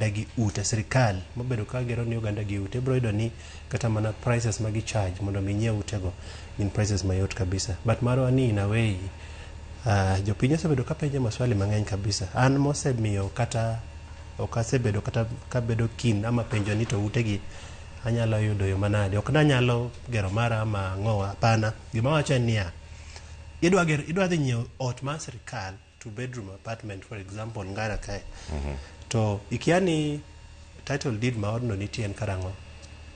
dagi ute sirikal mobedo ka gero ni oganda gi ute bro ido ni kata mana prices magi charge mondo minyie utego in prices mayot kabisa but maro ni in a way jopiny osebedo ka penjo maswali mang'eny kabisa an mosemiyo kata okasebedo kata kabedo kin ama penjo ni to utegi anyalo yudo yo manade ok nanyalo gero mara ama ng'owa hapana gima wacho en niya idwa dhi nyiewo ot mar sirikal two bedroom apartment for example ngara kae to ikiani title deed ma odno nitie en karang'o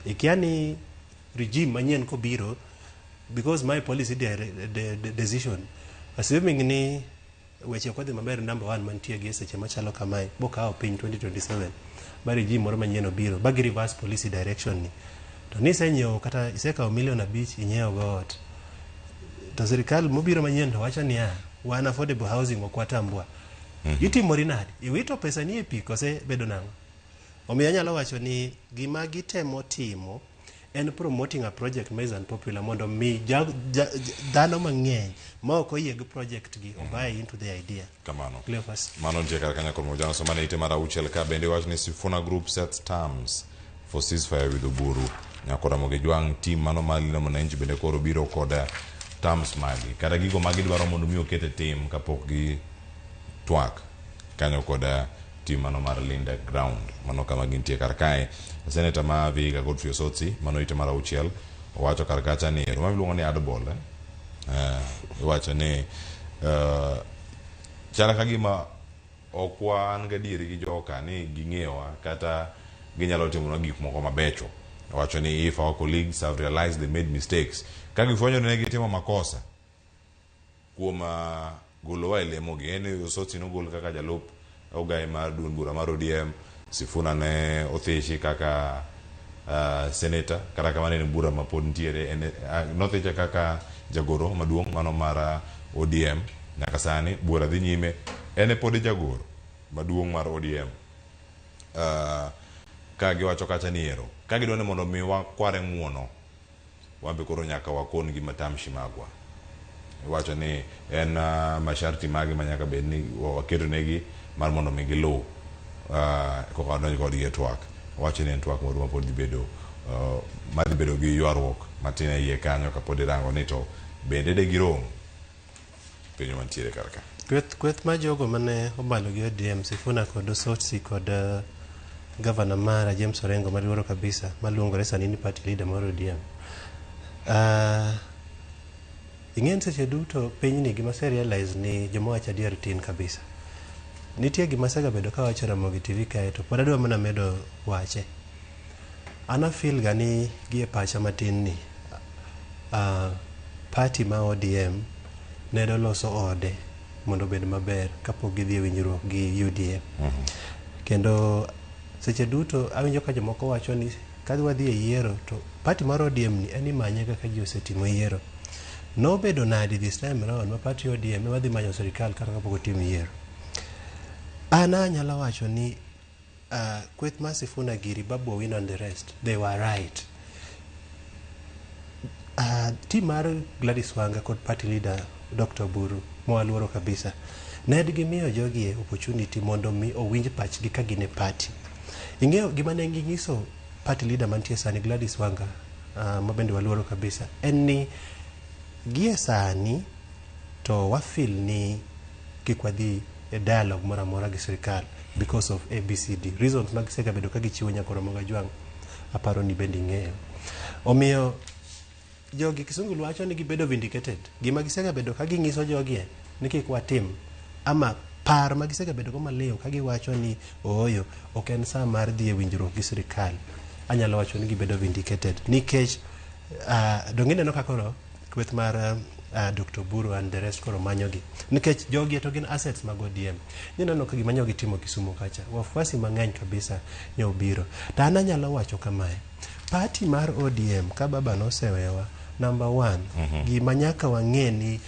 ikiani regime manyien kobiro because my policy decision assuming ni weche kodhi maber number 1 mantie gi seche machalo kamae bokawo piny 2027 ba regime moro manyien obiro bagi reverse policy direction ni to nisenyewo kata isekawo $1,500,000 inyewo go ot to sirikal mobiro manyien to wacho niya wan affordable housing okwatambua itimori nade iwito pesa ni e pi kose bedo nang'o omiyo anyalo wacho ni gima gitemo timo en promoting a project ma is unpopular mondo mi dhano mang'eny ma ok oyie gi project gi obuy into the idea kamano Cleophas mano ntie kar kanya kod mojano somane ite mara auchiel ka bende wach ni Sifuna Group sets terms for ceasefire with Oburu nyakora moge jwang team mano mali na mwananchi bende koro biro koda terms magi kata gigo magi dwaro mondo mi okete tim kapok gi twak kanyo koda team mano mar Linda Ground mano kama gintie kar kae Senator ma Vihiga Godfrey Osotsi mano ite mara auchiel owacho kar kacha ni ruma miluongo ni Adbol wacho ni chala kagima okwan gadieri gi joka ni ging'ewa kata ginyalo timo gik moko mabecho wacho ni if our colleagues have realized they made mistakes kagifwenyo ni gitimo makosa kuom golo ile mogi ene Osotsi no gol kaka jalup ogai mar duond bura mar ODM Sifuna ne otheshi kaka senator kata kamane ne bura mapod ntiere nothecha kaka jagoro maduong' mano mar ODM nyaka sani bura dhi nyime ene pod jagoro maduong' mar ODM ka giwacho kacha ni ero ka gidwani mondo mi wakware ng'uono wambe koro nyaka wakon gi matamshi magwa wacho ni en masharti magi manyaka bed ni waketo negi mar mondo mi gilu koka donjo kod gi twak wacho ni en twak moro ma pod bedo madhi bedo gi ywaruok matin e iye kanyo kapod irango ni to bende de girom penjo mantiere kar ka kweth ma jogo mane obalo gi ODM Sifuna kod Osotsi kod Governor Mara James Orengo maluoro kabisa maluongore sani ni party leader mar ODM ing'en seche duto piny ni gima se realize ni joma wacho adier tin kabisa nitie gima sega bedo ka wacho Ramogi TV kae to pod adwa mana medo wache ana feel gani gie pacha matin ni party ma ODM nedo loso ode mondo bed maber kapok gidhi winjruok gi UDM kendo seche duto awinjo ka jomoko wacho ni ka wadhi e yiero to party mar ODM ni en imanye kaka ji osetimo yiero no bedo nadi this time around ma party ODM wadhi manyo sirikal kata kapok otim yiero ana nyalo wacho ni kweth ma Sifuna giri Babu Owino and the rest they were right team mar Gladys Wanga kod party leader Dr. Oburu mwaluoro kabisa ned gimiyo jogi opportunity mondo mi owinj pachgi ka gine party ing'eyo gima ne ng'iso party leader mantie sani Gladys Wanga mabende waluoro kabisa en ni gie sani to wafil ni kikwadhi e dialogue mora mora gi sirikal because of ABCD reasons mag sega bedo ka gichiwo nyakoro moga jwang aparo ni bendi ng'eyo omiyo jogi kisungu wacho ni gibedo vindicated gima gisega bedo ka ging'iso jogi ni kik watim ama par ma gisega bedo go maleo ka giwacho ni oyo ok en saa mar dhi e winjruok gi sirikal anyalo wacho ni gibedo vindicated nikech dongine no kakoro kweth mar Dr. Oburu and the rest koro manyogi nikech jogi to gin assets mag ODM nineno ka gimanyogi timo Kisumu kacha wafuasi mang'eny kabisa nyo biro ta ana nyalo wacho kamae party mar ODM ka baba nosewewa number 1 gima nyaka wang'e ni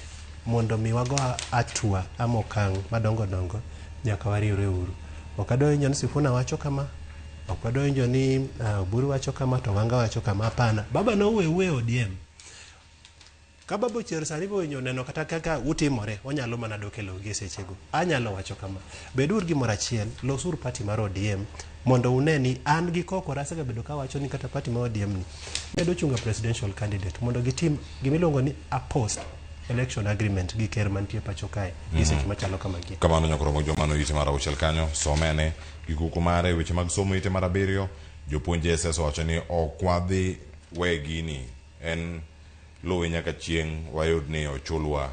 mondo mi wago atua ama okang' madongo dongo nyaka wariwre uru okadonjo ni Sifuna wacho kama okadonjo ni Oburu wacho kama to Wanga wacho kama hapana baba no wewe ODM ka Babu Owuor sani bonyo neno kata kaka utimore onyalo mana dok e lowo gi sechego. Anyalo wacho kama, beduru gimoro achiel, losuru party mar ODM mondo une ni an gi kokora asebedo ka wacho ni kata party mar ODM ni medo chunga presidential candidate mondo gitim gimiluongo ni a post election agreement gi ker mantie pacho kae gi seche machalo kamagi. Kamano nyakoromo jomano ite mar auchiel kanyo somene gi kuku mare weche mag somo ite mar abiriyo jopuonje SS wacho ni ok wadhi we gini en luwe nyaka chieng' wayud ni ochulwa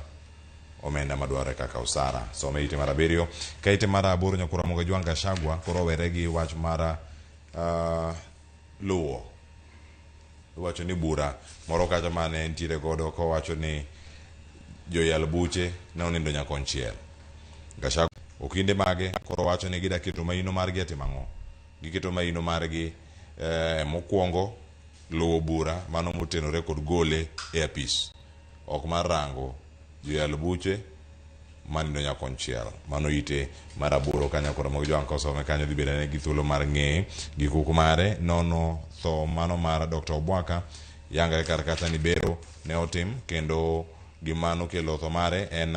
omenda madware kaka usara. Some ite mar abiriyo ka ite mar aboro nyakoromo ga Jwanga Shagwa koro were gi wach mara luwo wacho ni bura moro kacha mane ntiere godo ko wacho ni joyal buche ne onindo nyakonchiel. Gachagua okinde mage koro wacho ni gida keto maino margi atimang'o giketo maino margi mokwongo luwo bura mano motenore kod gole e apis ok mar rango joyal buche manindo nyakonchiel. Mano ite mar aboro kanya koro mag Jwanga kosome kanyo dhi bedane gi thuolo mar ng'e gi kuku mare nono tho mano mar Dr. Obwaka yangre kar kata ni bero ne otim kendo gimano kelo tho mare en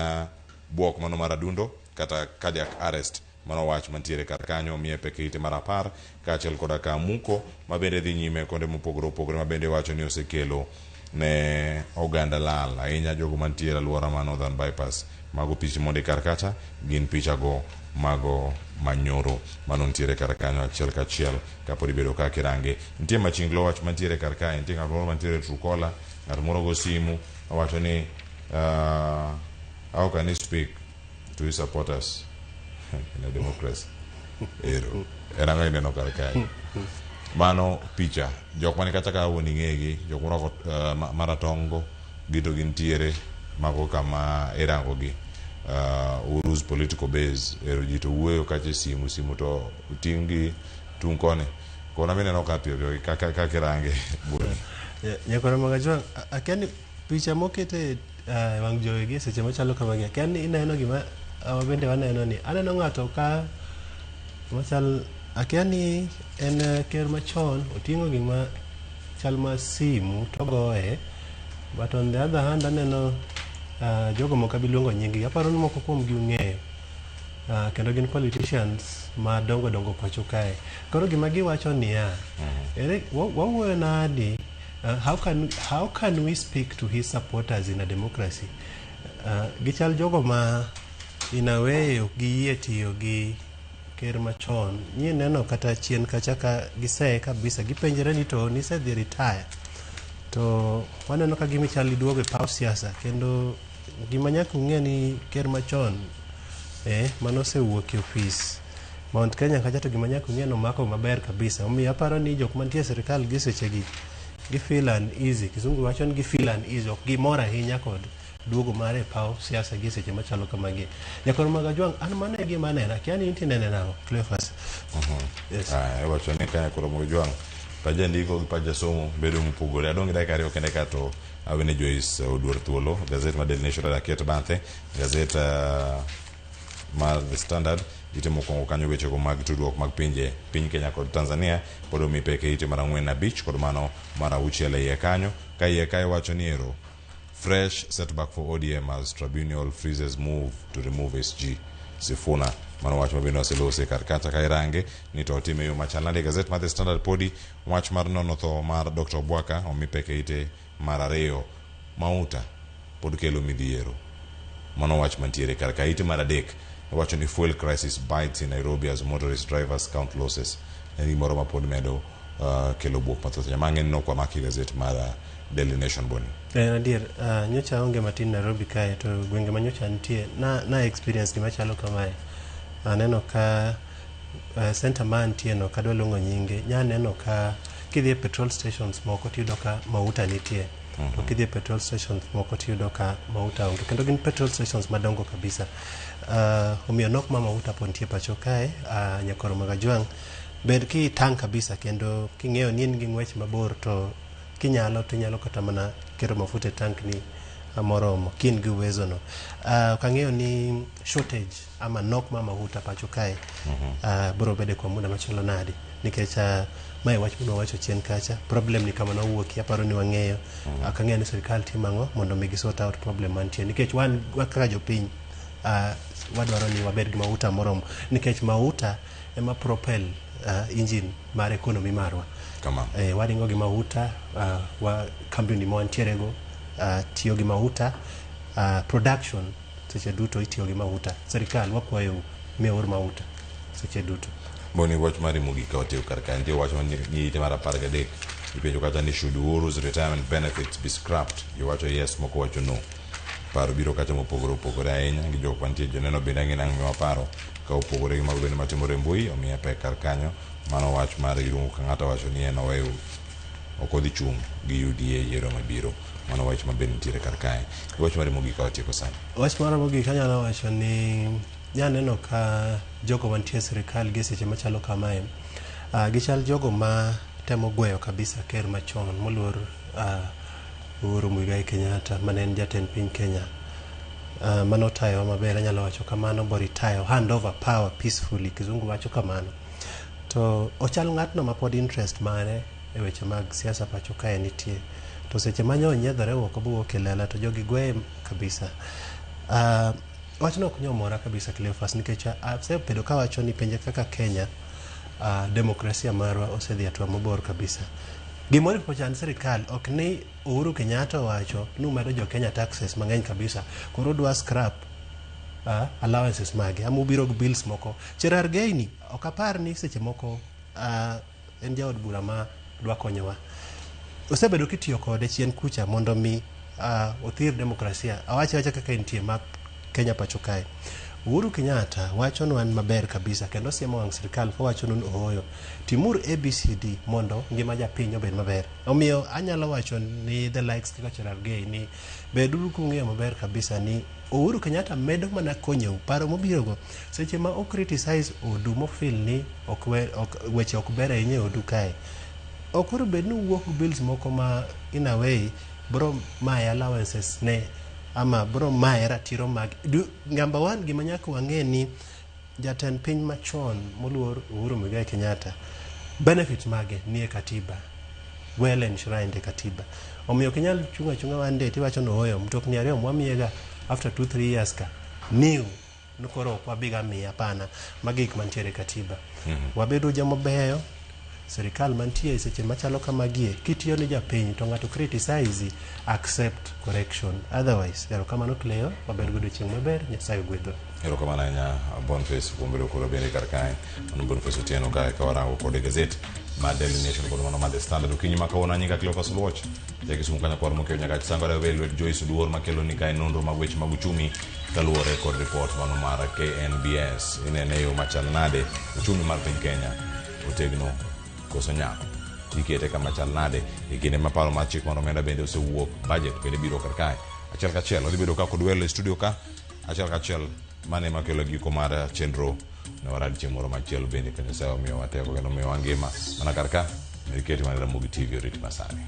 buok mano mar adundo kata cardiac arrest mano wach mantiere kar kanyo miepe kite mar 10 kaachiel koda ka muko mabende dhi nyime konde mopogore opogore mabende wacho ni osekelo ne oganda lal ahinya jogo mantiere alwora ma Northern Bypass. Mago picha monde kar kacha gin picha go mago manyoro mano ntiere kar kanyo achiel kachiel kapodi bedo ka kirange. Nitie machinglo wach mantiere kar kae nitie ng'at moro mantiere Trukola ng'at moro go simu wacho ni how can he speak to his supporters in a democracy? Ero era ngai neno kar kae mano picha jok mane kata ka woni ng'egi jok moro maratongo gito gintiere mago kama irango gi urus political base ero jito wuoyo kache simu to utingi tunkone kona mine no kapio kaka kirange bure nyakona magajwa akeni picha mokete wang jowe gi seche machalo kamagi akeni ineno gima bende waneno ni aneno ng'ato ka machal akeni en ker machon otingo gima chal ma simu togoe but on the other hand aneno jogo moko biluongo nyingi aparo ni moko kuom gi ung'eyo kendo gin politicians ma dongo pacho kae koro gima giwacho niya wawuoyo nadi how can we speak to his supporters in a democracy gichal jogo ma in a way ok giyie tiyo gi ker machon nyie neno kata chien kacha ka giseye kabisa gipenjere ni to nisedhi retire to waneno ka gimi chal duogo e paw siasa kendo gima nyaka ung'e ni ker machon mano osewuok e ofis Mount Kenya kacha to gima nyaka ung'e no mako maber kabisa omiyo aparo ni jok mantie sirikal gi sechegi gi feel uneasy kizungu wacho ni gi feel uneasy ok gimor ahinya kod duogo mare paw siasa gi seche machalo kamagi. Nyakoro Magajwang an mane gima nena kiani inti nene nao Cleophas. Yes. Wacho ni kanya koro Magajwang paja ndiko paja somo bedo mupogore adongi dai kare okende kato awene Joyce oduor thuolo gazette ma Daily Nation da keto banthe gazette ma The Standard ite mokongo kanyo weche go mag tudruok mag piny Kenya kod Tanzania podo mi peke ite mara 4 na beach kod mano mara uchiele ye kanyo ka ye kai wacho ni ero fresh setback for ODM as tribunal freezes move to remove SG Sifuna mano wach mabino selose kar kata ka irange ni to time yo machalande gazette ma The Standard podi wach mar nono tho mar Dr. Obwaka omi peke ite mar ariyo mauta pod kelo midhiero mano wach mantiere kar ka ite mar adek wacho ni fuel crisis bites in Nairobi as motorist drivers count losses ni moro ma pod medo kelo buok mathoth jamang'en no kwa maki gazette mar Daily Nation boni adier nyocha onge matin Nairobi kae to gwenge manyocha nitie na experience gima chalo kamae aneno ka center man tie no kadwa longo nyinge nya neno ka kidhi petrol stations moko tiyudo ka mauta nitie to kidhi petrol stations moko tiyudo ka mauta onge kendo gin petrol stations madongo kabisa omiyo nok ma mauta pontie pacho kae Nyakoro Magajwang bed ki tang kabisa kendo king'eyo ni en gi ng'wech mabor to kinyalo kata mana kero mafuta tank ni moromo kin gi uwezo no. Kang'eyo ni shortage ama nok ma mafuta pacho kae bro bede kwa muda machalo nadi nikech mai wach muno wacho chien kacha problem ni kama na wuoki aparo ni wang'eyo kang'eyo ni sirikal timango mondo mi sort out problem mantie nikech wan kaka jopiny wadwaro ni wabed gi mafuta moromo nikech mafuta ema propel engine mar economy marwa kama wadingo gi mafuta wa company mo antiere go tiyo gi mafuta production seche duto itiyo gi mafuta sirikal wakwayo miyor mafuta seche duto boni wach mari mogika oteo karka ndio wach ni ite mara parga dek ipenjo kata ni should Uhuru's retirement benefits be scrapped iwacho yes moko wacho no paro biro kata mopogore ahinya gi jok mantie joneno bende ng'eny ang' miwaparo ka opogore gi mago bende matimore mbui omiya pek kar kanyo mano wach mar iluongo ka ng'ato wacho ni en oweyo okodhi chung' gi UDA yiero mabiro mano wach mabende nitiere kar kae wach mari mogika otieko sana wach mara mogika nyalo wacho ni nyaneno ka jogo mantie sirikal gi seche machalo kamae gichal jogo ma temo gweyo kabisa ker machon moluor Uhuru Muigai Kenyatta mane en jatend piny Kenya mano tayo maber anyalo wacho kamano bori tayo hand over power peacefully kizungu wacho kamano to ochal ng'atno ma pod interest mare e weche mag siasa pacho kae nitie to seche manyo nyiedhore wuok obuok kelela to jogi gweye kabisa wachno ok nyomora kabisa Cleophas nikech asebedo ka wacho ni pinje kaka Kenya demokrasia marwa osedhi atua mabor kabisa gimoro pochan sirikal ok ni Uhuru Kenyatta wacho numedo jo Kenya taxes mang'eny kabisa koro dwa scrap allowances mage amubiro gi bills moko Cherargei ni ok apar ni seche moko en jaod bura ma dwa konyowa osebedo kitiyo kode chien kucha mondo mi othir demokrasia awache kaka entie ma Kenya pacho kae Uhuru Kenyatta wacho no an maber kabisa kendo siemo wang' sirikal ko wacho nun ohoyo timur ABCD mondo ngima japiny obed maber omiyo anyalo wacho ni the likes kaka Cherargei ni beduru kung'eyo maber kabisa ni Uhuru Kenyatta medo mana konyo paro mobiro go seche ma ok criticize odu mo feel ni weche ok ber ahinya odu kae okoro bed ni wuok bills moko ma in a way bro my allowances ne ama bro my ratiro mag number 1 gima nyaka wang'e ni jatend piny machon moluor Uhuru Muigai Kenyatta benefit mage nie katiba well enshrined e katiba omiyo kinyal chunga wande tiwacho no hoyo mtokni ariyo mwamiega after 2-3 years ka new nukoro kwa biga miya pana magik mantiere katiba wabedo jamobeyo sirikal mantie seche machalo kamagie kitiyo ni japiny to ng'ato criticize accept correction otherwise erokamano Cleo waber godo chieng' maber Nyasaye gwedho erokamano ahinya Boniface kuom bedo koro bende kar kae mano Boniface Otieno kae ka warango kode gazet ma Daily Nation kod mano ma The Standard okinyi ma kawuono nyinga Cleophas Luoch jakisumu kanya kwar mokeyo nyaka sangore welo Joyce Duor makelo ni kae nonro mag weche mag uchumi kaluwore kod report mano mar KNBS inene yo machal nade uchumi mar piny Kenya otegno koso nyako ikete kama chal nade ikine maparo mar chik mondo omenda bende osewuok budget bende biro kar kae achiel kachiel odhi bedo ka kod welo e studio ka achiel kachiel mane makelo giko mar chenro ne waradi chieng' moro machielo bende ka Nyasaye omiyo wateko kendo omiyo wangima mana kar ka ikete mana Ramogi TV orit masani